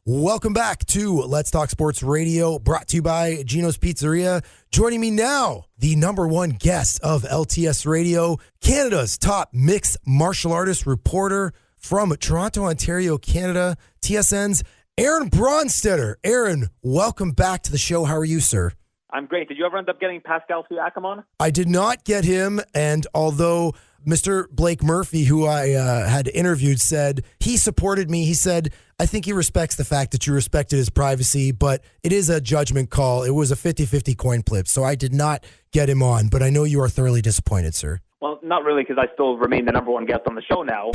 Welcome back to Let's Talk Sports Radio, brought to you by Gino's Pizzeria. Joining me now, the number one guest of LTS Radio, Canada's top mixed martial artist reporter from Toronto, Ontario, Canada, TSN's Aaron Bronsteter. Aaron, welcome back to the show. How are you, sir? I'm great. Did you ever end up getting Pascal Siakam on? I did not get him, and although Mr. Blake Murphy, who I had interviewed, said he supported me. He said, I think he respects the fact that you respected his privacy, but it is a judgment call. It was a 50-50 coin flip, so I did not get him on, but I know you are thoroughly disappointed, sir. Well, not really, because I still remain the number one guest on the show now,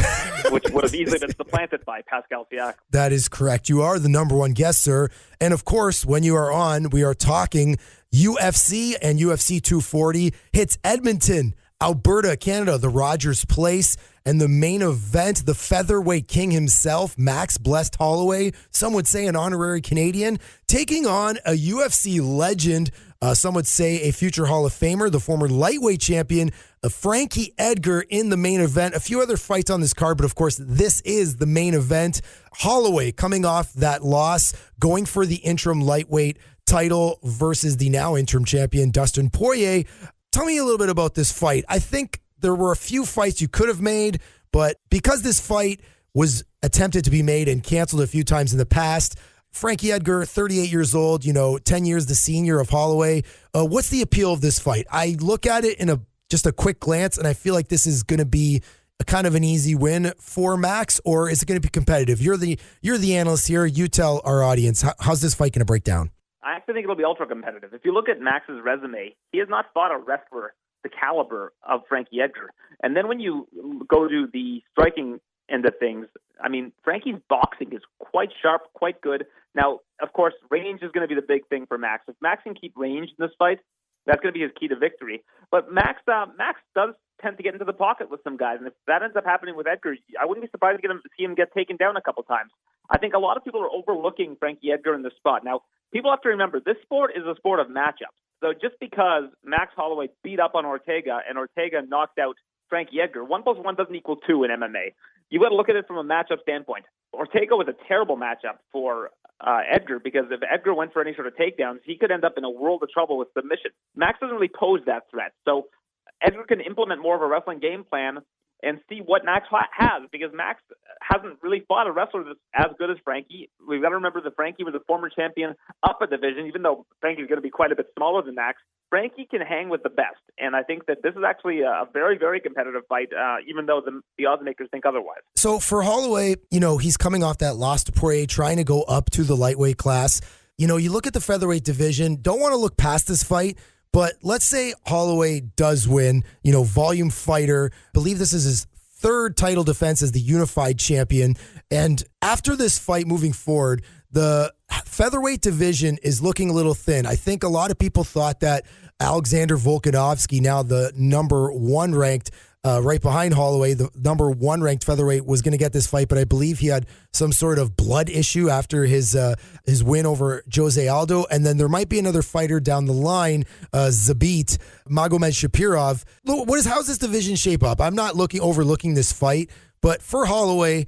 which would have easily been supplanted by Pascal Siakam. That is correct. You are the number one guest, sir. And of course, when you are on, we are talking UFC, and UFC 240 hits Edmonton, Alberta, Canada, the Rogers Place, and the main event, the featherweight king himself, Max Blessed Holloway, some would say an honorary Canadian, taking on a UFC legend, some would say a future Hall of Famer, the former lightweight champion, Frankie Edgar in the main event. A few other fights on this card, but of course, this is the main event. Holloway coming off that loss, going for the interim lightweight title versus the now interim champion, Dustin Poirier. Tell me a little bit about this fight. I think there were a few fights you could have made, but because this fight was attempted to be made and canceled a few times in the past, Frankie Edgar, 38 years old, 10 years the senior of Holloway. What's the appeal of this fight? I look at it in just a quick glance, and I feel like this is going to be a kind of an easy win for Max, or is it going to be competitive? You're the analyst here. You tell our audience, how's this fight going to break down? I actually think it'll be ultra competitive. If you look at Max's resume, he has not fought a wrestler the caliber of Frankie Edgar. And then when you go to the striking end of things, I mean, Frankie's boxing is quite sharp, quite good. Now, of course, range is going to be the big thing for Max. If Max can keep range in this fight, that's going to be his key to victory. But Max does tend to get into the pocket with some guys, and if that ends up happening with Edgar, I wouldn't be surprised to see him get taken down a couple times. I think a lot of people are overlooking Frankie Edgar in this spot. Now, people have to remember, this sport is a sport of matchups. So just because Max Holloway beat up on Ortega and Ortega knocked out Frankie Edgar, 1 + 1 doesn't equal 2 in MMA. You got to look at it from a matchup standpoint. Ortega was a terrible matchup for Edgar, because if Edgar went for any sort of takedowns, he could end up in a world of trouble with submission. Max doesn't really pose that threat. So Edgar can implement more of a wrestling game plan and see what Max has, because Max hasn't really fought a wrestler that's as good as Frankie. We've got to remember that Frankie was a former champion up a division, even though Frankie's going to be quite a bit smaller than Max. Frankie can hang with the best, and I think that this is actually a very, very competitive fight, even though the odds makers think otherwise. So for Holloway, he's coming off that loss to Poirier, trying to go up to the lightweight class. You look at the featherweight division, don't want to look past this fight, but let's say Holloway does win, volume fighter. I believe this is his third title defense as the unified champion. And after this fight moving forward, the featherweight division is looking a little thin. I think a lot of people thought that Alexander Volkanovski, now the number one ranked, right behind Holloway, the number one ranked featherweight, was going to get this fight, but I believe he had some sort of blood issue after his win over Jose Aldo, and then there might be another fighter down the line, Zabit Magomed Shapirov. How's this division shape up? I'm not overlooking this fight, but for Holloway,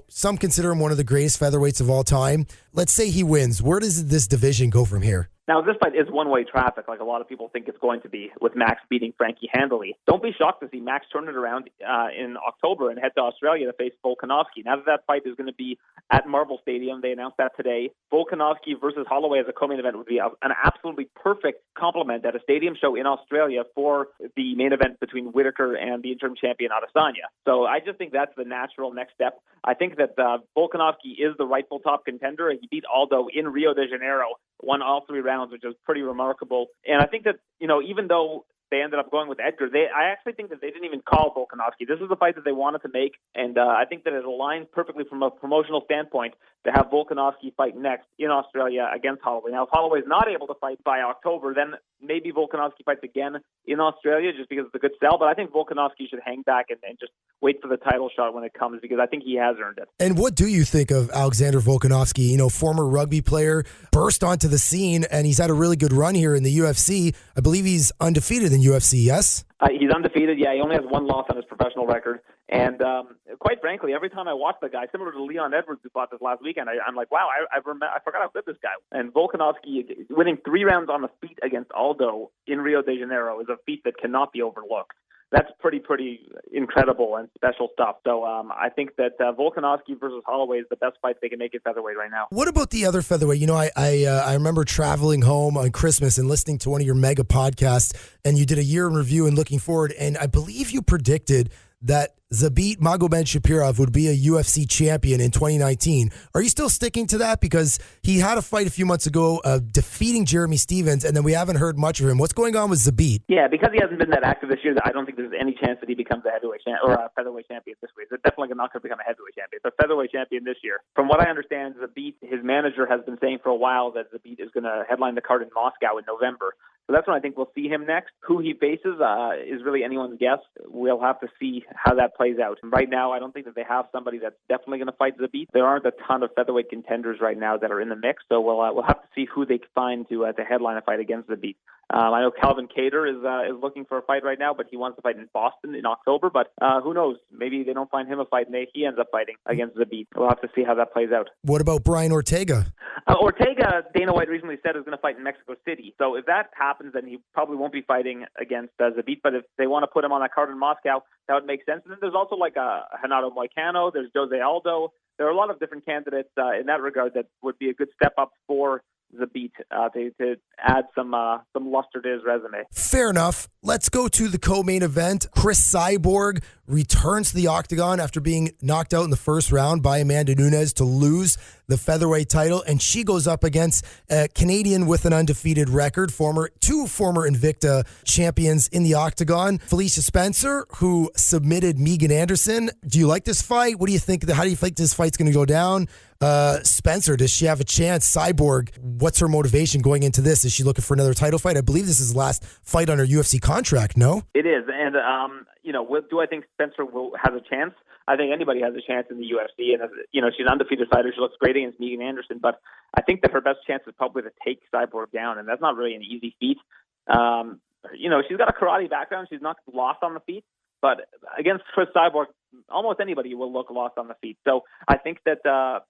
some consider him one of the greatest featherweights of all time. Let's say he wins. Where does this division go from here? Now, this fight is one-way traffic, like a lot of people think it's going to be, with Max beating Frankie handily. Don't be shocked to see Max turn it around in October and head to Australia to face Volkanovski. Now that fight is going to be at Marvel Stadium, they announced that today. Volkanovski versus Holloway as a co-main event would be an absolutely perfect complement at a stadium show in Australia for the main event between Whitaker and the interim champion Adesanya. So I just think that's the natural next step. I think that Volkanovski is the rightful top contender. He beat Aldo in Rio de Janeiro, won all 3 rounds, which is pretty remarkable. And I think that, even though they ended up going with Edgar, I actually think that they didn't even call Volkanovski. This is the fight that they wanted to make, and I think that it aligns perfectly from a promotional standpoint to have Volkanovski fight next in Australia against Holloway. Now, if Holloway is not able to fight by October, then maybe Volkanovski fights again in Australia just because it's a good sell, but I think Volkanovski should hang back and just wait for the title shot when it comes, because I think he has earned it. And what do you think of Alexander Volkanovski? Former rugby player, burst onto the scene, and he's had a really good run here in the UFC. I believe he's undefeated in UFC, yes? He's undefeated, yeah. He only has 1 loss on his professional record. And quite frankly, every time I watch the guy, similar to Leon Edwards, who fought this last weekend, I'm like, wow, I forgot how good this guy was. And Volkanovski winning 3 rounds on the feet against Aldo in Rio de Janeiro is a feat that cannot be overlooked. That's pretty incredible and special stuff. So I think that Volkanovski versus Holloway is the best fight they can make at featherweight right now. What about the other featherweight? You know, I remember traveling home on Christmas and listening to one of your mega podcasts, and you did a year in review and looking forward, and I believe you predicted that Zabit Magomed-Shapirov would be a UFC champion in 2019. Are you still sticking to that? Because he had a fight a few months ago defeating Jeremy Stevens, and then we haven't heard much of him. What's going on with Zabit? Yeah, because he hasn't been that active this year, I don't think there's any chance that he becomes a heavyweight or a featherweight champion this week. They're definitely not going to become a heavyweight champion, but featherweight champion this year. From what I understand, Zabit, his manager has been saying for a while that Zabit is going to headline the card in Moscow in November. So that's when I think we'll see him next. Who he faces is really anyone's guess. We'll have to see how that plays out. Right now, I don't think that they have somebody that's definitely going to fight Zabit. There aren't a ton of featherweight contenders right now that are in the mix, so we'll have to see who they find to headline a fight against Zabit. I know Calvin Kattar is looking for a fight right now, but he wants to fight in Boston in October. But who knows? Maybe they don't find him a fight, and he ends up fighting against Zabit. We'll have to see how that plays out. What about Brian Ortega? Ortega, Dana White recently said, is going to fight in Mexico City. So if that happens, then he probably won't be fighting against Zabit. But if they want to put him on that card in Moscow, that would make sense. And then there's also like Renato Moicano. There's Jose Aldo. There are a lot of different candidates in that regard that would be a good step up for Zabit to add some luster to his resume. Fair enough. Let's go to the co-main event. Cris Cyborg returns to the octagon after being knocked out in the first round by Amanda Nunes to lose the featherweight title, and she goes up against a Canadian with an undefeated record, two former Invicta champions in the octagon. Felicia Spencer, who submitted Megan Anderson. Do you like this fight? What do you think? How do you think this fight's going to go down? Spencer, does she have a chance? Cyborg, what's her motivation going into this? Is she looking for another title fight? I believe this is the last fight on her UFC contract, no? It is, and do I think Spencer has a chance? I think anybody has a chance in the UFC, and she's an undefeated fighter. She looks great against Megan Anderson, but I think that her best chance is probably to take Cyborg down, and that's not really an easy feat. She's got a karate background. She's not lost on the feet, but against Cris Cyborg, almost anybody will look lost on the feet. So I think that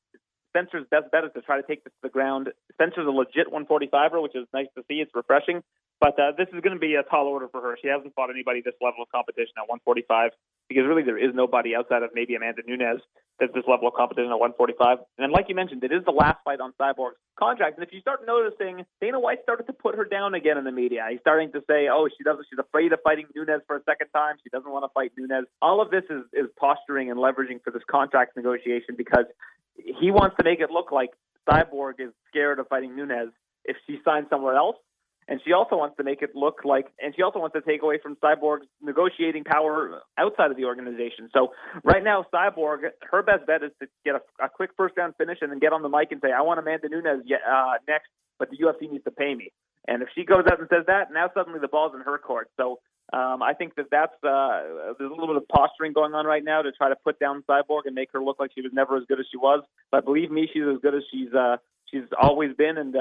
Spencer's best bet is to try to take this to the ground. Spencer's a legit 145er, which is nice to see. It's refreshing. But this is going to be a tall order for her. She hasn't fought anybody this level of competition at 145 because really there is nobody outside of maybe Amanda Nunes that's this level of competition at 145. And like you mentioned, it is the last fight on Cyborg's contract. And if you start noticing, Dana White started to put her down again in the media. He's starting to say, she's afraid of fighting Nunes for a second time. She doesn't want to fight Nunes. All of this is posturing and leveraging for this contract negotiation because he wants to make it look like Cyborg is scared of fighting Nunes if she signs somewhere else. And she also wants to make it look like, and she also wants to take away from Cyborg's negotiating power outside of the organization. So right now, Cyborg, her best bet is to get a quick first-round finish and then get on the mic and say, I want Amanda Nunes next, but the UFC needs to pay me. And if she goes out and says that, now suddenly the ball's in her court. So I think there's a little bit of posturing going on right now to try to put down Cyborg and make her look like she was never as good as she was. But believe me, she's as good as she's always been, and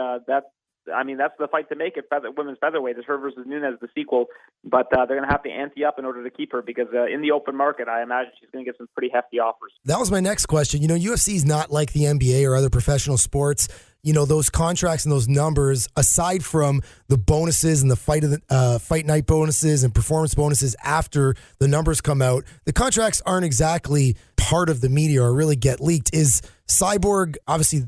that's the fight to make at women's featherweight is her versus Nunes, the sequel. But they're going to have to ante up in order to keep her because in the open market, I imagine she's going to get some pretty hefty offers. That was my next question. UFC is not like the NBA or other professional sports. Those contracts and those numbers, aside from the bonuses and the fight night bonuses and performance bonuses after the numbers come out, the contracts aren't exactly part of the media or really get leaked. Is Cyborg, obviously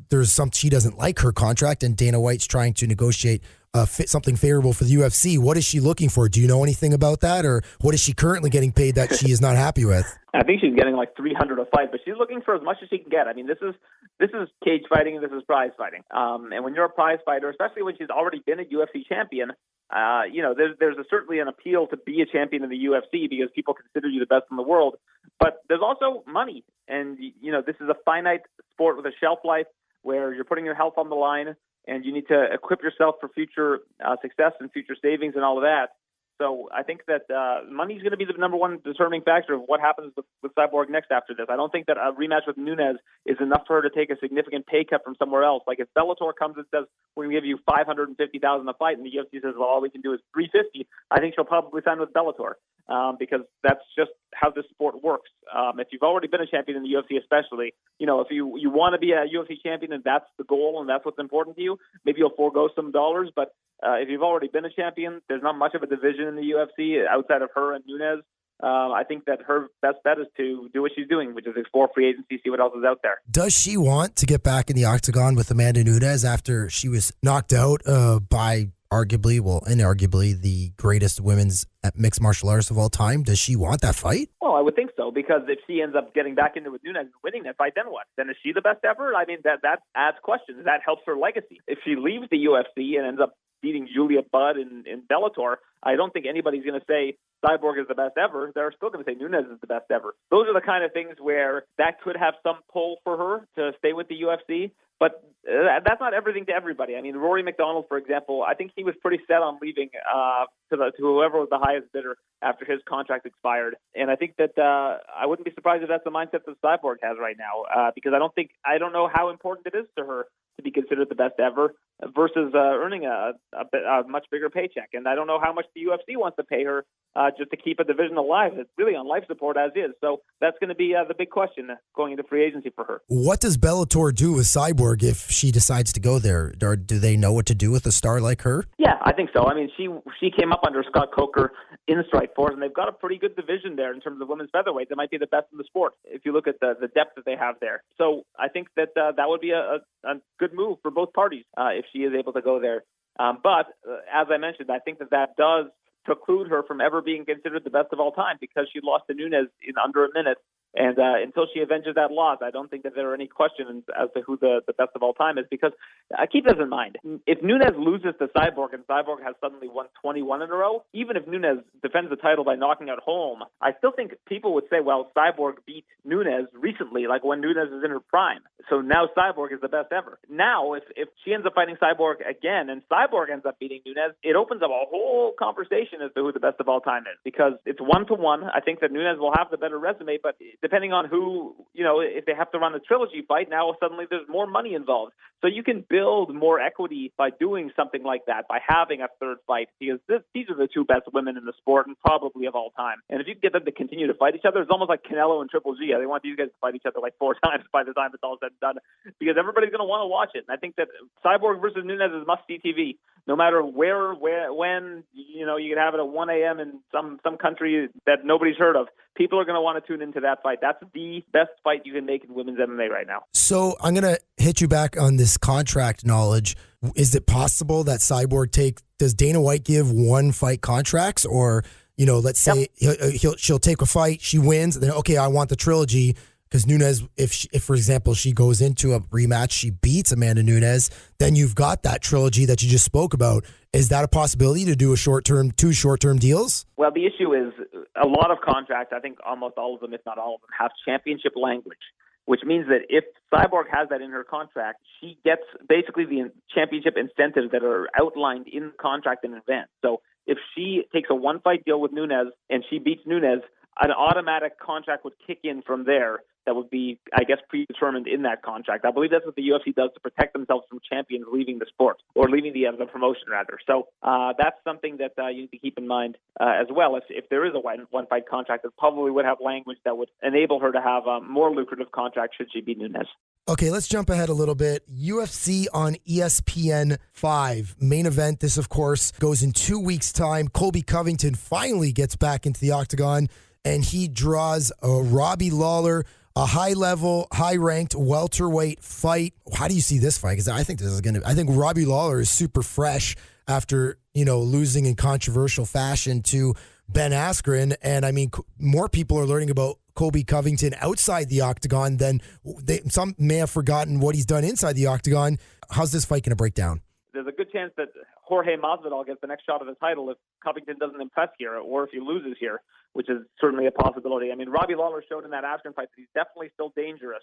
she doesn't like her contract and Dana White's trying to negotiate something favorable for the UFC. What is she looking for? Do you know anything about that, or what is she currently getting paid that she is not happy with? I think she's getting like $300 a fight, but she's looking for as much as she can get. I mean, this is cage fighting and this is prize fighting. And when you're a prize fighter, especially when she's already been a UFC champion, there's certainly an appeal to be a champion in the UFC because people consider you the best in the world. But there's also money, and this is a finite sport with a shelf life where you're putting your health on the line. And you need to equip yourself for future success and future savings and all of that. So I think that money is going to be the number one determining factor of what happens with Cyborg next after this. I don't think that a rematch with Nunes is enough for her to take a significant pay cut from somewhere else. Like if Bellator comes and says, we're going to give you $550,000 a fight, and the UFC says, well, all we can do is $350,000, I think she'll probably sign with Bellator. because that's just how this sport works. If you've already been a champion in the UFC, especially, if you want to be a UFC champion and that's the goal and that's what's important to you, maybe you'll forego some dollars. But if you've already been a champion, there's not much of a division in the UFC outside of her and Nunes. I think that her best bet is to do what she's doing, which is explore free agency, see what else is out there. Does she want to get back in the octagon with Amanda Nunes after she was knocked out by inarguably the greatest women's mixed martial artists of all time? Does she want that fight? Well, I would think so, because if she ends up getting back into it with Nunes and winning that fight, then what? Then is she the best ever? I mean, that adds questions. That helps her legacy. If she leaves the UFC and ends up beating Julia Budd in Bellator, I don't think anybody's going to say Cyborg is the best ever. They're still going to say Nunes is the best ever. Those are the kind of things where that could have some pull for her to stay with the UFC. But that's not everything to everybody. I mean, Rory McDonald, for example, I think he was pretty set on leaving to whoever was the highest bidder after his contract expired. And I think that I wouldn't be surprised if that's the mindset that Cyborg has right now, because I don't know how important it is to her to be considered the best ever versus earning a much bigger paycheck. And I don't know how much the UFC wants to pay her just to keep a division alive. It's really on life support as is. So that's going to be the big question going into free agency for her. What does Bellator do with Cyborg if she decides to go there? Or do they know what to do with a star like her? Yeah, I think so. I mean, she came up under Scott Coker in Strikeforce, and they've got a pretty good division there in terms of women's featherweight. They might be the best in the sport if you look at the depth that they have there. So I think that that would be a good move for both parties if she is able to go there. But as I mentioned, I think that does preclude her from ever being considered the best of all time, because she lost to Nunes in under a minute. And until she avenges that loss, I don't think that there are any questions as to who the best of all time is, because keep this in mind. If Nunes loses to Cyborg and Cyborg has suddenly won 21 in a row, even if Nunes defends the title by knocking out Holm, I still think people would say, well, Cyborg beat Nunes recently, like when Nunes is in her prime. So now Cyborg is the best ever. Now, if she ends up fighting Cyborg again and Cyborg ends up beating Nunes, it opens up a whole conversation as to who the best of all time is, because it's 1-1. I think that Nunes will have the better resume, but depending on who, if they have to run the trilogy fight, now suddenly there's more money involved. So you can build more equity by doing something like that, by having a third fight, because these are the two best women in the sport and probably of all time. And if you get them to continue to fight each other, it's almost like Canelo and Triple G. They want these guys to fight each other like 4 times by the time it's all said and done, because everybody's going to want to watch it. And I think that Cyborg versus Nunes is must-see TV, no matter where, when, you can have it at 1 a.m. in some country that nobody's heard of. People are going to want to tune into that fight. That's the best fight you can make in women's MMA right now. So I'm going to hit you back on this contract knowledge. Is it possible that Cyborg does Dana White give one fight contracts, or, let's say she'll take a fight, she wins, and then, okay, I want the trilogy. Because Nunes, if for example, she goes into a rematch, she beats Amanda Nunes, then you've got that trilogy that you just spoke about. Is that a possibility to do two short-term deals? Well, the issue is a lot of contracts, I think almost all of them, if not all of them, have championship language, which means that if Cyborg has that in her contract, she gets basically the championship incentives that are outlined in the contract in advance. So if she takes a one-fight deal with Nunes and she beats Nunes, an automatic contract would kick in from there that would be, I guess, predetermined in that contract. I believe that's what the UFC does to protect themselves from champions leaving the sport, or leaving the promotion, rather. So that's something that you need to keep in mind as well. If there is a one-fight contract, it probably would have language that would enable her to have a more lucrative contract should she beat Nunes. Okay, let's jump ahead a little bit. UFC on ESPN 5. Main event, this, of course, goes in 2 weeks' time. Colby Covington finally gets back into the octagon, and he draws Robbie Lawler, a high-level, high-ranked welterweight fight. How do you see this fight? Because I think I think Robbie Lawler is super fresh after, losing in controversial fashion to Ben Askren. And I mean, more people are learning about Colby Covington outside the octagon than some may have forgotten what he's done inside the octagon. How's this fight going to break down? There's a good chance that Jorge Masvidal gets the next shot of the title if Covington doesn't impress here, or if he loses here, which is certainly a possibility. I mean, Robbie Lawler showed in that Askren fight that he's definitely still dangerous.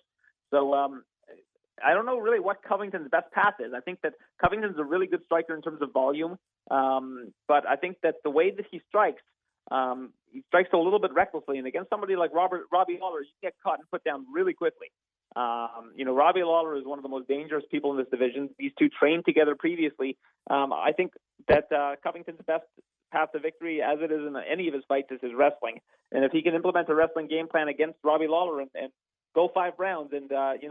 So I don't know really what Covington's best path is. I think that Covington's a really good striker in terms of volume, but I think that the way that he strikes a little bit recklessly, and against somebody like Robbie Lawler, you get caught and put down really quickly. Robbie Lawler is one of the most dangerous people in this division. These two trained together previously. I think that Covington's best path to victory, as it is in any of his fights, is his wrestling. And if he can implement a wrestling game plan against Robbie Lawler and go 5 rounds, and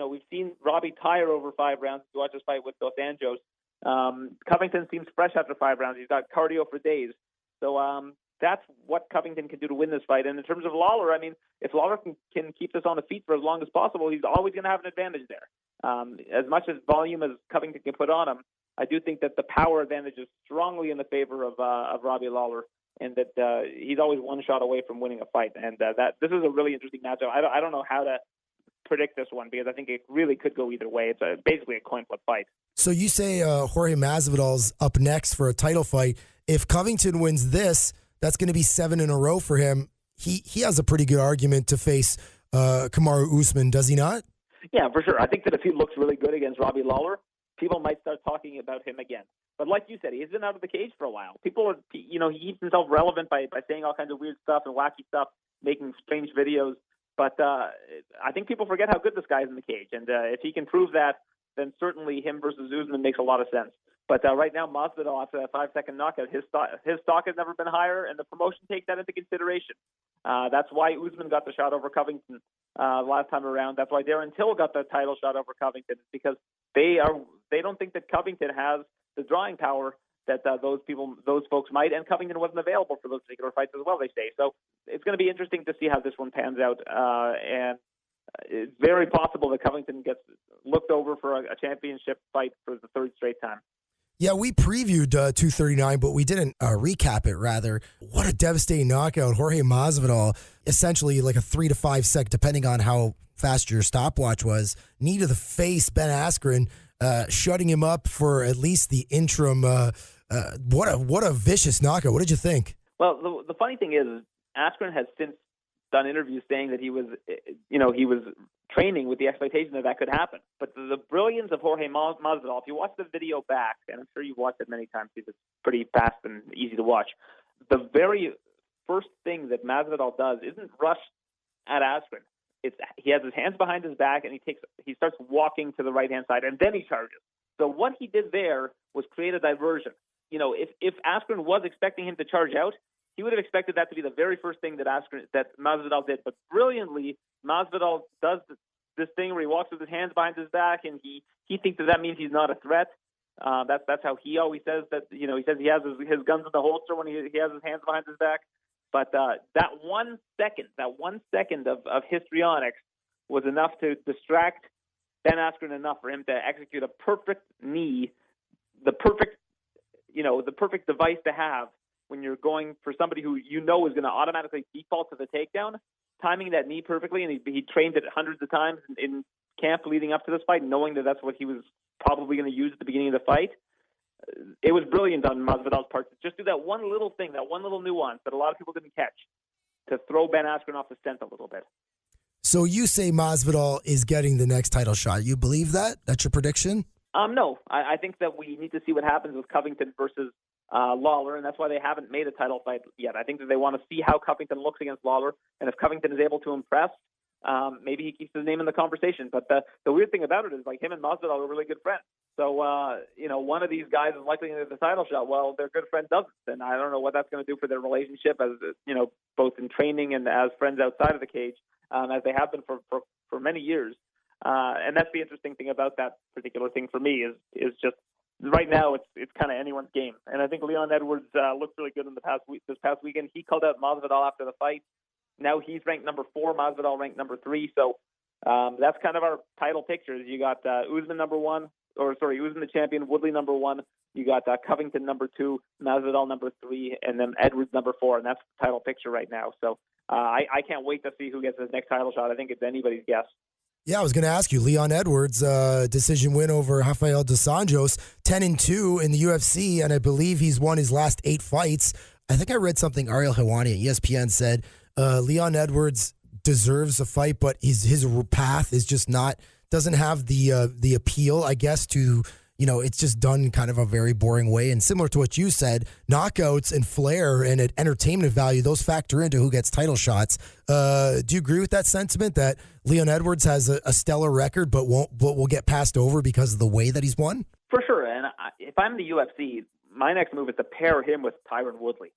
we've seen Robbie tire over 5 rounds. If you watch his fight with Dos Anjos, Covington seems fresh after 5 rounds. He's got cardio for days. So that's what Covington can do to win this fight. And in terms of Lawler, I mean, if Lawler can keep this on the feet for as long as possible, he's always going to have an advantage there. As much as volume as Covington can put on him, I do think that the power advantage is strongly in the favor of Robbie Lawler, and that he's always one shot away from winning a fight. And that this is a really interesting matchup. I don't know how to predict this one, because I think it really could go either way. It's basically a coin flip fight. So you say Jorge Masvidal's up next for a title fight. If Covington wins this, that's going to be 7 in a row for him. He has a pretty good argument to face Kamaru Usman, does he not? Yeah, for sure. I think that if he looks really good against Robbie Lawler, people might start talking about him again. But like you said, he's been out of the cage for a while. People are, he keeps himself relevant by saying all kinds of weird stuff and wacky stuff, making strange videos. But I think people forget how good this guy is in the cage. And if he can prove that, then certainly him versus Usman makes a lot of sense. But right now, Masvidal, after that 5-second knockout, his stock has never been higher, and the promotion takes that into consideration. That's why Usman got the shot over Covington last time around. That's why Darren Till got the title shot over Covington, because they don't think that Covington has the drawing power that those folks might, and Covington wasn't available for those particular fights as well, they say. So it's going to be interesting to see how this one pans out, and it's very possible that Covington gets looked over for a championship fight for the 3rd straight time. Yeah, we previewed 239, but we didn't recap it, rather. What a devastating knockout. Jorge Masvidal, essentially like a 3 to 5 sec, depending on how fast your stopwatch was. Knee to the face, Ben Askren, shutting him up for at least the interim. What a vicious knockout. What did you think? Well, the funny thing is, Askren has since done interviews saying that he was training with the expectation that could happen. But the brilliance of Jorge Masvidal, if you watch the video back, and I'm sure you've watched it many times because it's pretty fast and easy to watch, the very first thing that Masvidal does isn't rush at Askren. He has his hands behind his back, and he starts walking to the right-hand side, and then he charges. So what he did there was create a diversion. If Askren was expecting him to charge out, he would have expected that to be the very first thing that Masvidal did. But brilliantly, Masvidal does this thing where he walks with his hands behind his back, and he thinks that means he's not a threat. That's how he always says that. He says he has his guns in the holster when he has his hands behind his back. But that 1 second of histrionics was enough to distract Ben Askren enough for him to execute a perfect knee, the perfect device to have when you're going for somebody who is going to automatically default to the takedown, timing that knee perfectly. And he trained it hundreds of times in camp leading up to this fight, knowing that that's what he was probably going to use at the beginning of the fight. It was brilliant on Masvidal's part to just do that one little thing, that one little nuance that a lot of people didn't catch, to throw Ben Askren off the scent a little bit. So you say Masvidal is getting the next title shot. You believe that? That's your prediction? No. I think that we need to see what happens with Covington versus Lawler, and that's why they haven't made a title fight yet. I think that they want to see how Covington looks against Lawler, and if Covington is able to impress, maybe he keeps his name in the conversation. But the weird thing about it is, like, him and Masvidal are really good friends. So, one of these guys is likely to get the title shot. Well, their good friend doesn't, and I don't know what that's going to do for their relationship, as both in training and as friends outside of the cage, as they have been for many years. And that's the interesting thing about that particular thing for me is just right now it's kind of anyone's game. And I think Leon Edwards looked really good in this past weekend. He called out Masvidal after the fight. Now he's ranked number 4, Masvidal ranked number 3. So that's kind of our title pictures. You got Usman Usman the champion, Woodley number 1. You got Covington number 2, Masvidal number 3, and then Edwards number 4. And that's the title picture right now. So I can't wait to see who gets his next title shot. I think it's anybody's guess. Yeah, I was going to ask you, Leon Edwards, decision win over Rafael dos Anjos, 10-2 in the UFC, and I believe he's won his last 8 fights. I think I read something Ariel Helwani at ESPN said Leon Edwards deserves a fight, but his path is just doesn't have the appeal, I guess, to, it's just done kind of a very boring way. And similar to what you said, knockouts and flair and entertainment value, those factor into who gets title shots. Do you agree with that sentiment that Leon Edwards has a stellar record, but will get passed over because of the way that he's won? For sure. And if I'm the UFC, my next move is to pair him with Tyron Woodley.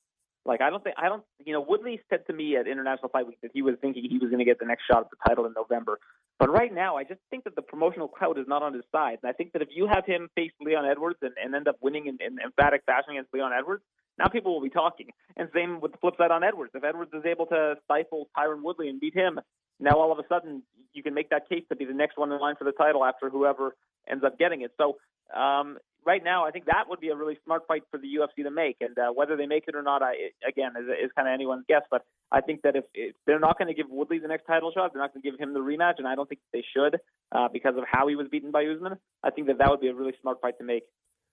Like, Woodley said to me at International Fight Week that he was thinking he was going to get the next shot at the title in November. But right now, I just think that the promotional clout is not on his side. And I think that if you have him face Leon Edwards and end up winning in emphatic fashion against Leon Edwards, now people will be talking. And same with the flip side on Edwards. If Edwards is able to stifle Tyron Woodley and beat him, now all of a sudden you can make that case to be the next one in line for the title after whoever ends up getting it. So, right now, I think that would be a really smart fight for the UFC to make, and whether they make it or not, again, is kind of anyone's guess. But I think that if they're not going to give Woodley the next title shot, they're not going to give him the rematch, and I don't think they should because of how he was beaten by Usman. I think that would be a really smart fight to make.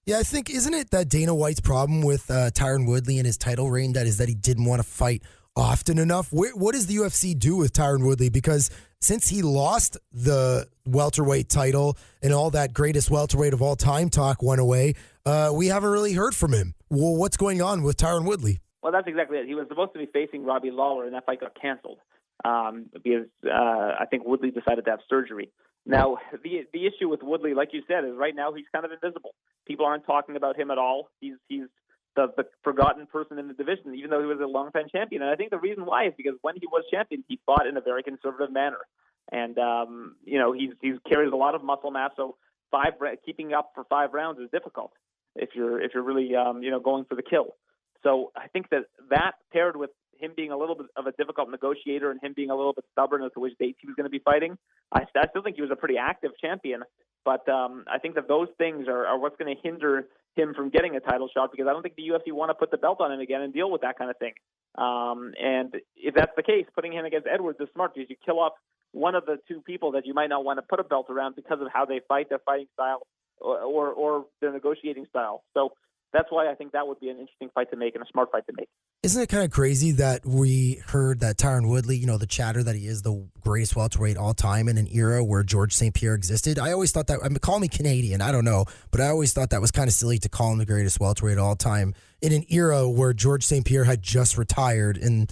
Yeah, I think, isn't it that Dana White's problem with Tyron Woodley and his title reign is that he didn't want to fight often enough? What does the UFC do with Tyron Woodley? Because since he lost the welterweight title and all that greatest welterweight of all time talk went away, we haven't really heard from him. Well, what's going on with Tyron Woodley? Well, that's exactly it. He was supposed to be facing Robbie Lawler, and that fight got canceled because I think Woodley decided to have surgery. Now, the issue with Woodley, like you said, is right now he's kind of invisible. People aren't talking about him at all. He's the forgotten person in the division, even though he was a long-time champion. And I think the reason why is because when he was champion, he fought in a very conservative manner. And, he's carried a lot of muscle mass, so keeping up for 5 rounds is difficult if you're really, going for the kill. So I think that paired with him being a little bit of a difficult negotiator and him being a little bit stubborn as to which dates he was going to be fighting, I still think he was a pretty active champion. But I think that those things are what's going to hinder him from getting a title shot, because I don't think the UFC want to put the belt on him again and deal with that kind of thing. And if that's the case, putting him against Edwards is smart because you kill off one of the two people that you might not want to put a belt around because of how they fight, their fighting style, or their negotiating style. So that's why I think that would be an interesting fight to make and a smart fight to make. Isn't it kind of crazy that we heard that Tyron Woodley, the chatter that he is the greatest welterweight all time in an era where George St. Pierre existed? I always thought that, call me Canadian, I don't know, but I always thought that was kind of silly to call him the greatest welterweight of all time in an era where George St. Pierre had just retired in,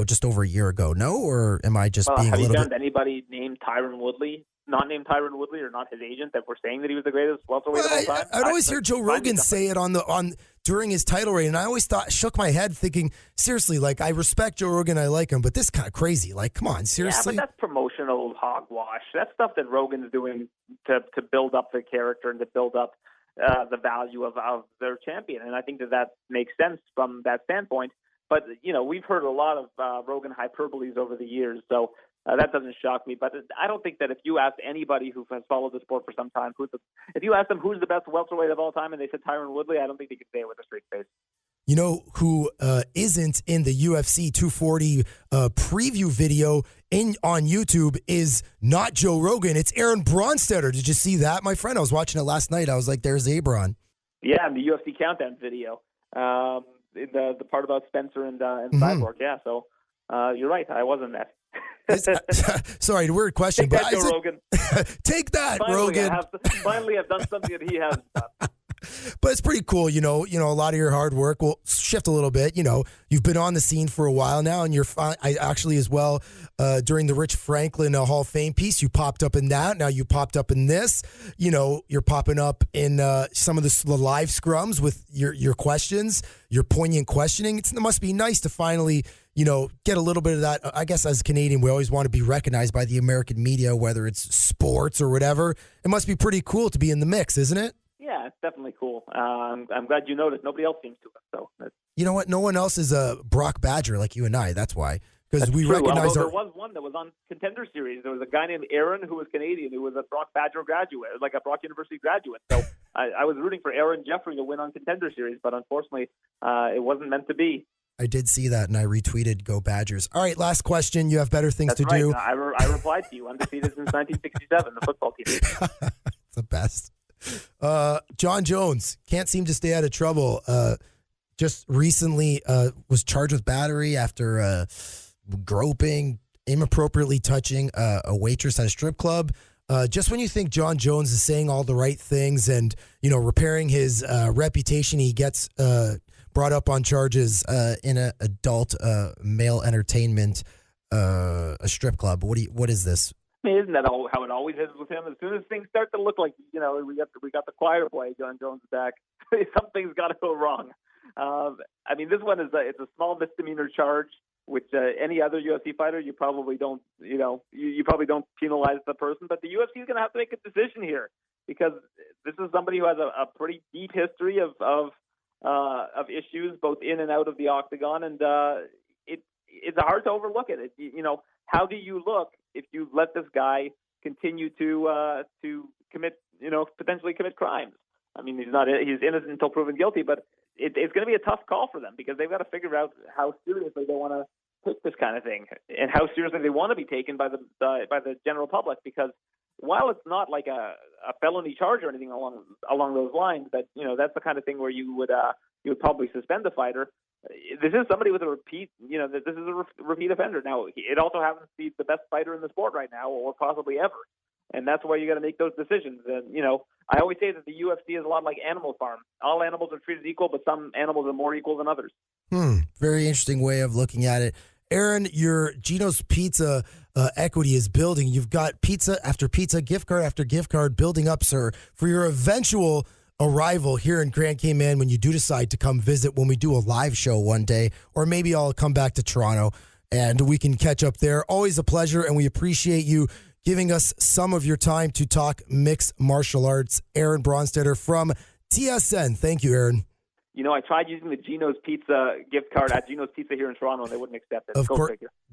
just over a year ago. No? Or am I just being a little bit... Have you found anybody named Tyron Woodley, not named Tyron Woodley, or not his agent, that were saying that he was the greatest welterweight of all time? I'd always hear Joe Rogan say it during his title reign, and I always shook my head thinking, seriously, I respect Joe Rogan, I like him, but this is kind of crazy. Come on, seriously? Yeah, but that's promotional hogwash. That's stuff that Rogan's doing to build up the character and to build up the value of their champion, and I think that makes sense from that standpoint. But, we've heard a lot of Rogan hyperboles over the years, so that doesn't shock me. But I don't think that if you ask anybody who has followed the sport for some time, if you ask them who's the best welterweight of all time and they said Tyron Woodley, I don't think they could say it with a straight face. You know who isn't in the UFC 240 preview video on YouTube is not Joe Rogan. It's Aaron Bronsteter. Did you see that, my friend? I was watching it last night. I was like, there's Abron. Yeah, in the UFC Countdown video. In the part about Spencer and Cyborg. Yeah, so you're right. I wasn't that. Sorry, weird question. Take that, Joe Rogan. Take that, Rogan. Finally, I've done something that he hasn't done. But it's pretty cool, a lot of your hard work will shift a little bit. You've been on the scene for a while now, and I actually as well, during the Rich Franklin Hall of Fame piece, you popped up in that. Now you popped up in this, you're popping up in some of the live scrums with your questions, your poignant questioning. It must be nice to finally, get a little bit of that. I guess as a Canadian, we always want to be recognized by the American media, whether it's sports or whatever. It must be pretty cool to be in the mix, isn't it? Yeah, it's definitely cool. I'm glad you noticed. Nobody else seems to. So you know what? No one else is a Brock Badger like you and I. That's why. Because we recognize there was one that was on Contender Series. There was a guy named Aaron who was Canadian, who was a Brock Badger graduate, like a Brock University graduate. So I was rooting for Aaron Jeffrey to win on Contender Series, but unfortunately, it wasn't meant to be. I did see that, and I retweeted "Go Badgers." All right, last question. You have better things to do. I replied to you. Undefeated since 1967, the football team. It's the best. John Jones can't seem to stay out of trouble. Just recently was charged with battery after groping, inappropriately touching a waitress at a strip club. Just when you think John Jones is saying all the right things and repairing his reputation, he gets brought up on charges in an adult male entertainment a strip club. What is this? Isn't that how it always is with him? As soon as things start to look like, we got the choir play, John Jones is back, something's got to go wrong. I mean, this one it's a small misdemeanor charge, which any other UFC fighter you probably don't, you probably don't penalize the person, but the UFC is going to have to make a decision here because this is somebody who has a pretty deep history of issues both in and out of the octagon, and it's hard to overlook it. How do you look if you let this guy continue to commit, potentially commit crimes? I mean, he's innocent until proven guilty, but it's going to be a tough call for them because they've got to figure out how seriously they want to take this kind of thing and how seriously they want to be taken by the general public. Because while it's not like a felony charge or anything along those lines, that that's the kind of thing where you would probably suspend the fighter. This is somebody with a repeat, this is a repeat offender. Now, it also happens to be the best fighter in the sport right now, or possibly ever. And that's why you got to make those decisions. And, I always say that the UFC is a lot like Animal Farm. All animals are treated equal, but some animals are more equal than others. Very interesting way of looking at it. Aaron, your Gino's Pizza equity is building. You've got pizza after pizza, gift card after gift card building up, sir, for your eventual arrival here in Grand Cayman when you do decide to come visit when we do a live show one day, or maybe I'll come back to Toronto and we can catch up there. Always a pleasure, and we appreciate you giving us some of your time to talk mixed martial arts. Aaron Bronsteter from TSN. Thank you, Aaron. I tried using the Gino's Pizza gift card at Gino's Pizza here in Toronto, and they wouldn't accept it.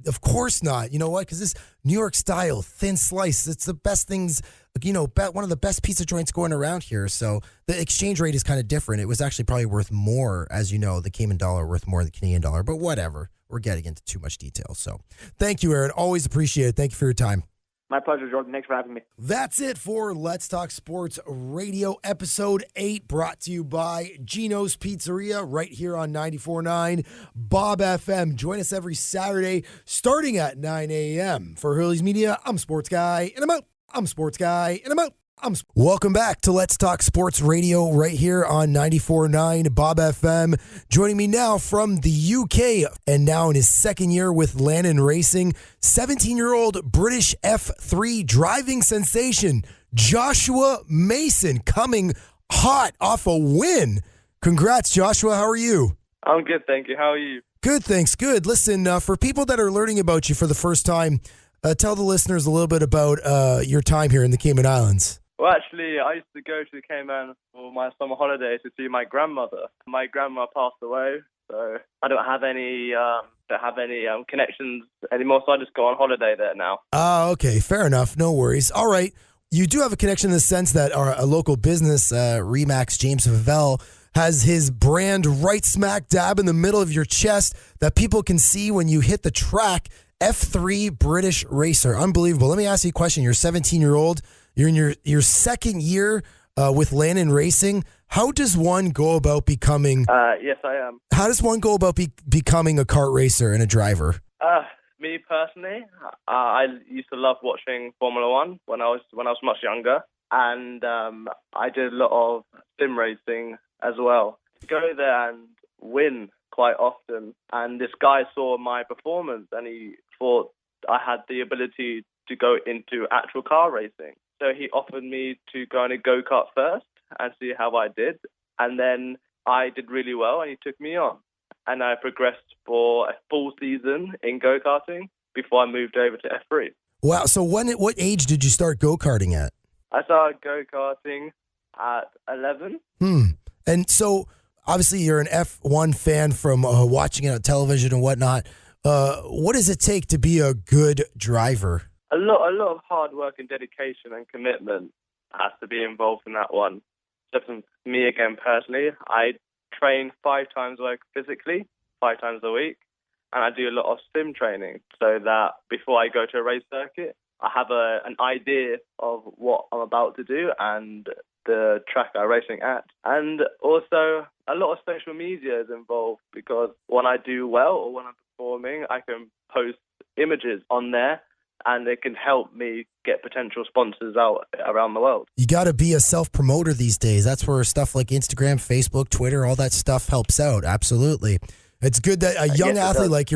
Of course not. You know what? Because this New York style, thin slice, it's the best things, one of the best pizza joints going around here. So the exchange rate is kind of different. It was actually probably worth more, as you know, the Cayman dollar worth more than the Canadian dollar, but whatever. We're getting into too much detail. So thank you, Aaron. Always appreciate it. Thank you for your time. My pleasure, Jordan. Thanks for having me. That's it for Let's Talk Sports Radio, Episode 8, brought to you by Gino's Pizzeria right here on 94.9 Bob FM. Join us every Saturday starting at 9 a.m. For Hurley's Media, I'm Sports Guy, and I'm out. I'm Sports Guy, and I'm out. Welcome back to Let's Talk Sports Radio right here on 94.9 Bob FM. Joining me now from the UK and now in his second year with Landon Racing, 17-year-old British F3 driving sensation, Joshua Mason, coming hot off a win. Congrats, Joshua. How are you? I'm good, thank you. How are you? Good, thanks. Good. Listen, for people that are learning about you for the first time, tell the listeners a little bit about your time here in the Cayman Islands. Well, actually, I used to go to the Cayman for my summer holidays to see my grandmother. My grandma passed away, so I don't have any connections anymore, so I just go on holiday there now. Okay, fair enough. No worries. All right. You do have a connection in the sense that a local business, Remax James Favell, has his brand right smack dab in the middle of your chest that people can see when you hit the track. F3 British Racer. Unbelievable. Let me ask you a question. You're 17-year-old. You're in your second year with Landon Racing. How does one go about becoming... Yes, I am. How does one go about becoming a kart racer and a driver? Me personally, I used to love watching Formula One when I was much younger, and I did a lot of sim racing as well. Go there and win quite often, and this guy saw my performance and he thought I had the ability to go into actual car racing. So he offered me to go on a go-kart first and see how I did. And then I did really well and he took me on. And I progressed for a full season in go-karting before I moved over to F3. Wow. So what age did you start go-karting at? I started go-karting at 11. And so obviously you're an F1 fan from watching it on television and whatnot. What does it take to be a good driver? A lot of hard work and dedication and commitment has to be involved in that one. So for me, again, personally, I train 5 times a week physically, 5 times a week, and I do a lot of sim training so that before I go to a race circuit, I have an idea of what I'm about to do and the track I'm racing at. And also, a lot of social media is involved because when I do well or when I'm performing, I can post images on there and it can help me get potential sponsors out around the world. You got to be a self-promoter these days. That's where stuff like Instagram, Facebook, Twitter, all that stuff helps out. Absolutely. It's good that a young athlete like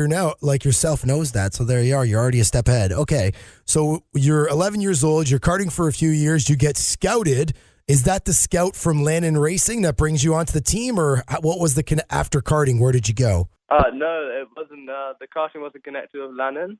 yourself knows that. So there you are. You're already a step ahead. Okay. So you're 11 years old. You're karting for a few years. You get scouted. Is that the scout from Lannon Racing that brings you onto the team, or what was the after karting? Where did you go? No, it wasn't. The karting wasn't connected with Lannon.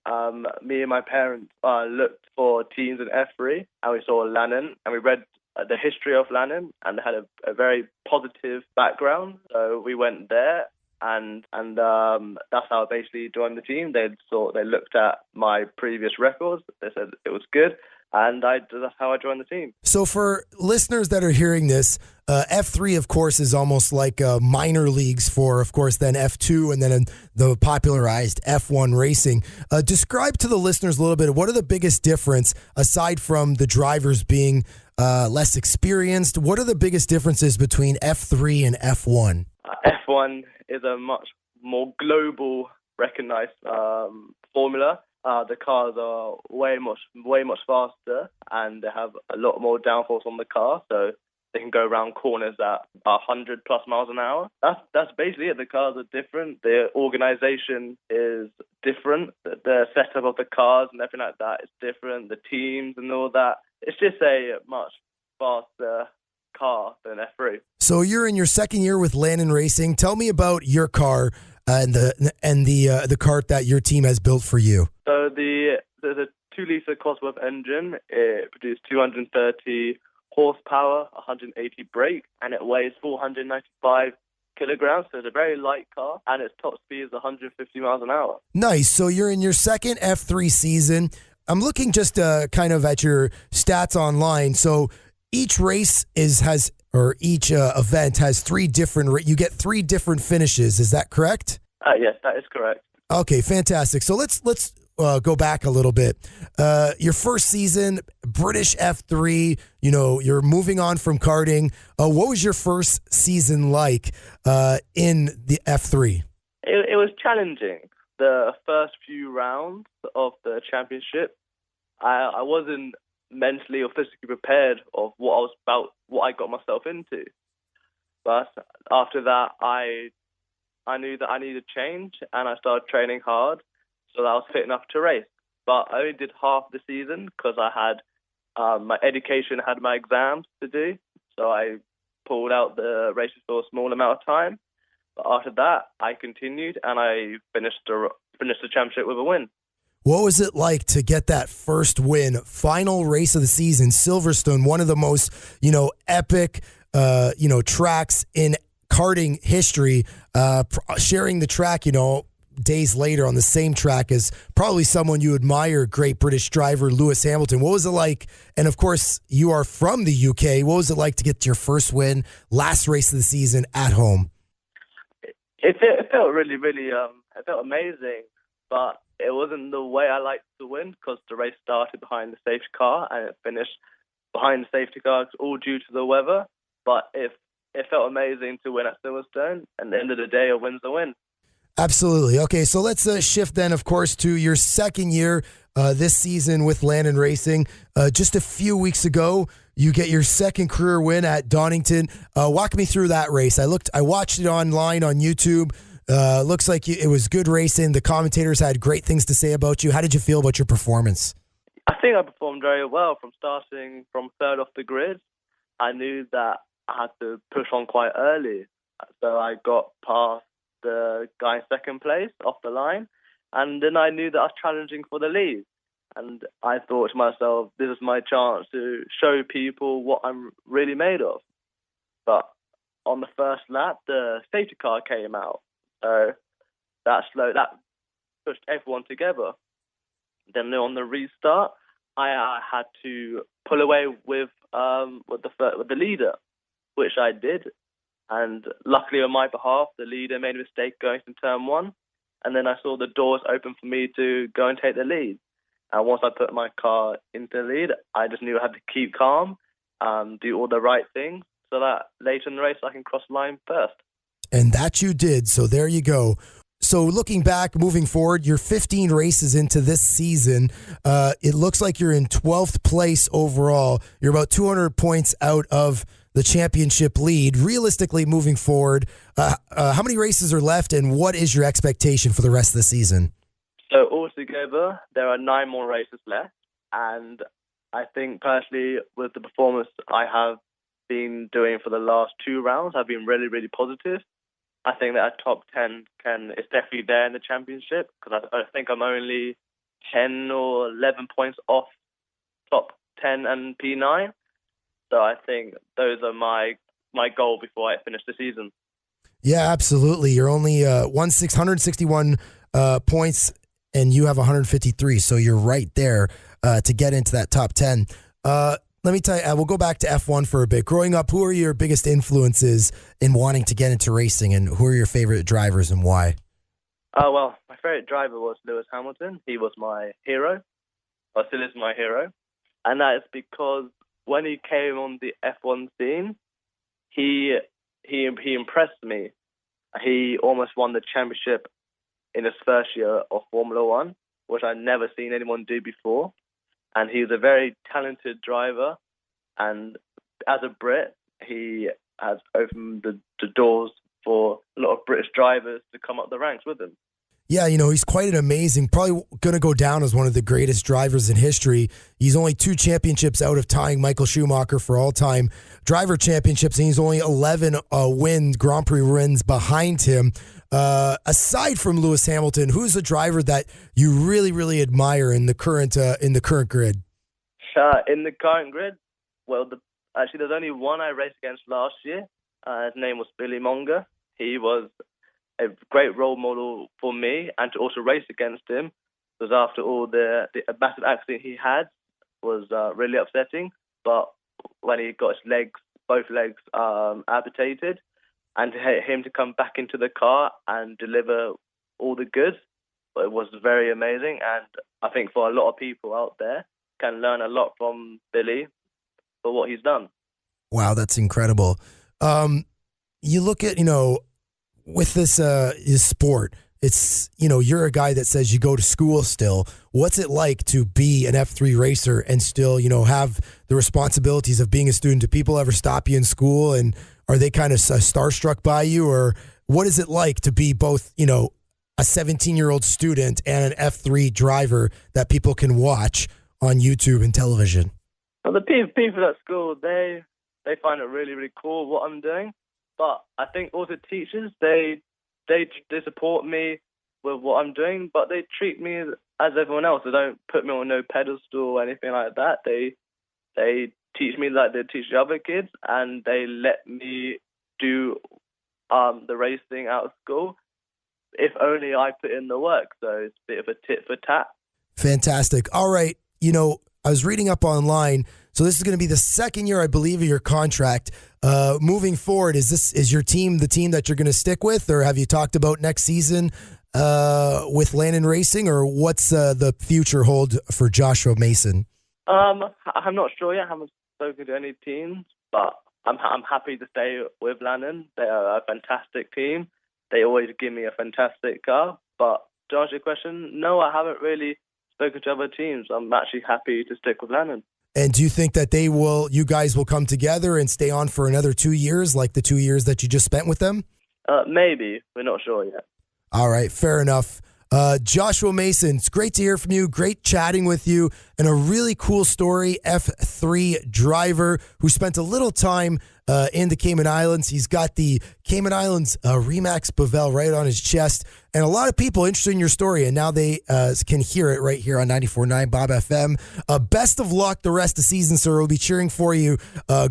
Me and my parents looked for teams in F3, and we saw Lannon, and we read the history of Lannon, and they had a very positive background. So we went there, and that's how I basically joined the team. They looked at my previous records. They said it was good. And that's how I joined the team. So for listeners that are hearing this, F3, of course, is almost like minor leagues for, of course, then F2 and then the popularized F1 racing. Describe to the listeners a little bit, what are the biggest difference, aside from the drivers being less experienced, what are the biggest differences between F3 and F1? F1 is a much more global recognized formula. The cars are way much faster, and they have a lot more downforce on the car, so they can go around corners at 100 plus miles an hour. That's basically it. The cars are different. The organization is different. The setup of the cars and everything like that is different. The teams and all that. It's just a much faster car than F3. So you're in your second year with Lannon Racing. Tell me about your car and the kart that your team has built for you. So the 2-liter Cosworth engine, it produced 230 horsepower, 180 brake, and it weighs 495 kilograms. So it's a very light car, and its top speed is 150 miles an hour. Nice. So you're in your second F3 season. I'm looking just kind of at your stats online. So each race each event has you get 3 different finishes. Is that correct? Yes, that is correct. Okay, fantastic. So let's go back a little bit. Your first season, British F3, you're moving on from karting. What was your first season like in the F3? It was challenging. The first few rounds of the championship, I wasn't mentally or physically prepared of what I got myself into. But after that, I knew that I needed change, and I started training hard so that I was fit enough to race. But I only did half the season because I had my education, had my exams to do, so I pulled out the races for a small amount of time. But after that, I continued, and I finished the championship with a win. What was it like to get that first win, final race of the season, Silverstone, one of the most, epic, tracks in karting history, sharing the track, days later on the same track as probably someone you admire, great British driver Lewis Hamilton. What was it like? And of course, you are from the UK. What was it like to get your first win, last race of the season at home? It felt really, really, it felt amazing, but it wasn't the way I liked to win because the race started behind the safety car and it finished behind the safety car, all due to the weather. But it felt amazing to win at Silverstone, and at the end of the day, a win's a win. Absolutely. Okay, so let's shift then, of course, to your second year this season with Lannon Racing. Just a few weeks ago, you get your second career win at Donington. Walk me through that race. I watched it online on YouTube. Looks like it was good racing. The commentators had great things to say about you. How did you feel about your performance? I think I performed very well from starting from third off the grid. I knew that I had to push on quite early. So I got past the guy in second place off the line. And then I knew that I was challenging for the lead. And I thought to myself, this is my chance to show people what I'm really made of. But on the first lap, the safety car came out. So that pushed everyone together. Then on the restart, I had to pull away with the leader, which I did. And luckily on my behalf, the leader made a mistake going to turn 1. And then I saw the doors open for me to go and take the lead. And once I put my car into the lead, I just knew I had to keep calm, do all the right things so that later in the race I can cross the line first. And that you did. So there you go. So looking back, moving forward, you're 15 races into this season. It looks like you're in 12th place overall. You're about 200 points out of the championship lead. Realistically, moving forward, how many races are left, and what is your expectation for the rest of the season? So altogether, there are 9 more races left, and I think personally, with the performance I have been doing for the last 2 rounds, I've been really, really positive. I think that a top 10 is definitely there in the championship, because I think I'm only 10 or 11 points off top 10 and P9. So I think those are my goal before I finish the season. Yeah, absolutely. You're only 161 points, and you have 153, so you're right there to get into that top 10. Let me tell you, we'll go back to F1 for a bit. Growing up, who are your biggest influences in wanting to get into racing, and who are your favorite drivers and why? Well, my favorite driver was Lewis Hamilton. He was my hero, or still is my hero. And that is because when he came on the F1 scene, he impressed me. He almost won the championship in his first year of Formula One, which I'd never seen anyone do before. And he was a very talented driver. And as a Brit, he has opened the doors for a lot of British drivers to come up the ranks with him. Yeah, he's quite an amazing, probably going to go down as one of the greatest drivers in history. He's only 2 championships out of tying Michael Schumacher for all-time driver championships, and he's only 11 Grand Prix wins behind him. Aside from Lewis Hamilton, who's a driver that you really, really admire in the current grid? In the current grid, well, actually, there's only one I raced against last year. His name was Billy Monger. He was a great role model for me, and to also race against him, because after all the massive accident he had was really upsetting. But when he got his both legs amputated, and him to come back into the car and deliver all the goods, it was very amazing. And I think for a lot of people out there, can learn a lot from Billy for what he's done. Wow, that's incredible. You look at, with this sport, it's, you're a guy that says you go to school still. What's it like to be an F3 racer and still, have the responsibilities of being a student? Do people ever stop you in school, and are they kind of starstruck by you? Or what is it like to be both, a 17-year-old student and an F3 driver that people can watch on YouTube and television? Well, the people at school, they find it really, really cool what I'm doing. But I think also teachers, they support me with what I'm doing, but they treat me as everyone else. They don't put me on no pedestal or anything like that. They teach me like they teach the other kids, and they let me do the racing out of school if only I put in the work. So it's a bit of a tit for tat. Fantastic. All right. I was reading up online. So this is going to be the second year, I believe, of your contract. Moving forward, is your team the team that you're going to stick with, or have you talked about next season with Landon Racing, or what's the future hold for Joshua Mason? I'm not sure yet. I haven't spoken to any teams, but I'm happy to stay with Landon. They are a fantastic team. They always give me a fantastic car. But to answer your question, no, I haven't really spoken to other teams. I'm actually happy to stick with Landon. And do you think that you guys will come together and stay on for another 2 years, like the 2 years that you just spent with them? Maybe. We're not sure yet. All right, fair enough. Joshua Mason, it's great to hear from you. Great chatting with you, and a really cool story. F3 driver who spent a little time in the Cayman Islands. He's got the Cayman Islands Remax Bevel right on his chest, and a lot of people interested in your story, and now they can hear it right here on 94.9 Bob FM. Best of luck the rest of the season, sir. We'll be cheering for you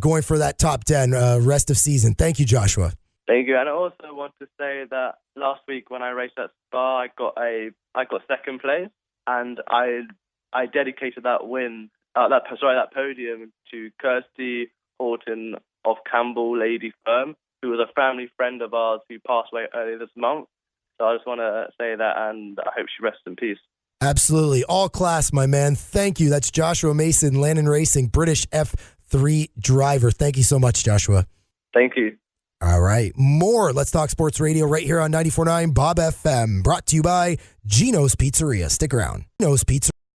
going for that top 10 rest of season. Thank you, Joshua. Thank you. And I also want to say that last week when I raced at Spa, I got second place, and I dedicated that podium to Kirsty Horton of Campbell Lady Firm, who was a family friend of ours who passed away earlier this month. So I just want to say that, and I hope she rests in peace. Absolutely. All class, my man. Thank you. That's Joshua Mason, Landon Racing, British F3 driver. Thank you so much, Joshua. Thank you. All right. More Let's Talk Sports Radio right here on 94.9 Bob FM. Brought to you by Gino's Pizzeria. Stick around. Gino's Pizzeria.